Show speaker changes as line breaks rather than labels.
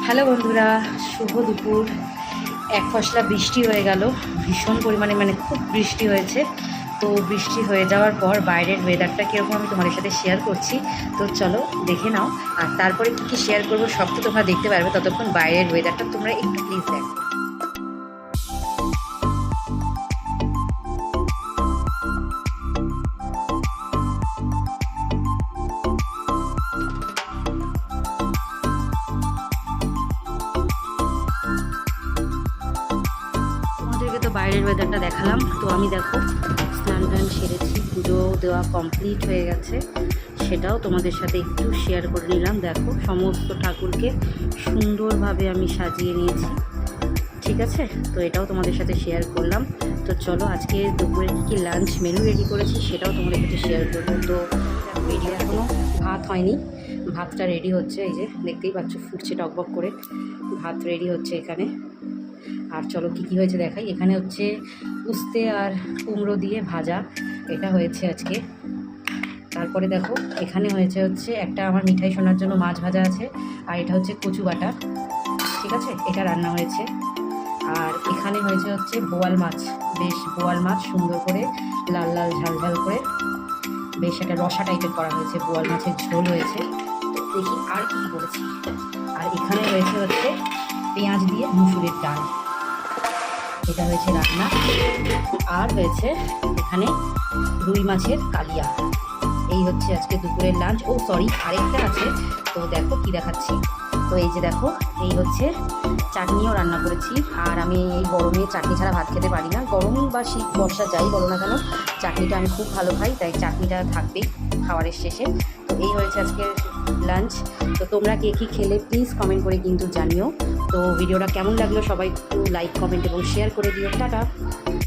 Hello বন্ধুরা, শুভ দুপুর। এক ফসলা বৃষ্টি হয়ে গেল, ভীষণ পরিমাণে খুব বৃষ্টি হয়েছে। তো বৃষ্টি হয়ে যাওয়ার পর বাইরের ওয়েদারটা কীরকম আমি তোমাদের সাথে শেয়ার করছি। তো চলো দেখে নাও, আর তারপরে কী শেয়ার করবো সব তো তোমরা দেখতে পারবে। ততক্ষণ বাইরের ওয়েদারটা তোমরা একটু প্লিজ দেখো। তো বাইরের ওয়েদারটা দেখালাম। তো আমি দেখো স্নান টান সেরেছি, পুজো দেওয়া কমপ্লিট হয়ে গেছে, সেটাও তোমাদের সাথে একটু শেয়ার করে নিলাম। দেখো সমস্ত ঠাকুরকে সুন্দরভাবে আমি সাজিয়ে নিয়েছি, ঠিক আছে। তো এটাও তোমাদের সাথে শেয়ার করলাম। তো চলো আজকে দুপুরে কী লাঞ্চ মেনু রেডি করেছি সেটাও তোমাদের সাথে শেয়ার করবো। তো ভিডিও এখনও ভাত হয়নি, ভাতটা রেডি হচ্ছে, এই যে দেখতেই পাচ্ছ ফুটছে টকবক করে, ভাত রেডি হচ্ছে এখানে। আর চলো কী কী হয়েছে দেখাই। এখানে হচ্ছে উস্তে আর কুমড়ো দিয়ে ভাজা, এটা হয়েছে আজকে। তারপরে দেখো এখানে হচ্ছে একটা আমার মিঠাই শোনার জন্য মাছ ভাজা আছে, আর এটা হচ্ছে কচু বাটা, ঠিক আছে, এটা রান্না হয়েছে। আর এখানে হচ্ছে বোয়াল মাছ, বেশ বোয়াল মাছ সুন্দর করে লাল লাল ঝাল ঝাল করে বেশ একটা রসা টাইপের করা হয়েছে, বোয়াল মাছের ঝোল হয়েছে। তো দেখি আর কী করেছি। আর এখানে হচ্ছে পেঁয়াজ দিয়ে মুসুরির ডাল, এটা হয়েছে রান্না। আর হয়েছে এখানে রুই মাছের কালিয়া। এই হচ্ছে আজকে দুপুরের লাঞ্চ। ও সরি, আরেকটা আছে, তো দেখো কি দেখাচ্ছি। তো এই যে দেখো, এই হচ্ছে চাটনিও রান্না করেছি। আর আমি এই গরমে চাটনি ছাড়া ভাত খেতে পারি না, গরম বা শীত বর্ষা যাই বলো না কেন, চাটনিটা আমি খুব ভালো খাই, তাই চাটনিটা থাকবেই খাবারের শেষে। তো এই হয়েছে আজকের লাঞ্চ। তো তোমরা কে কী খেলে প্লিজ কমেন্ট করে কিন্তু জানিও। তো ভিডিওটা কেমন লাগলো সবাই একটু লাইক, কমেন্ট এবং শেয়ার করে দিও। টাটা।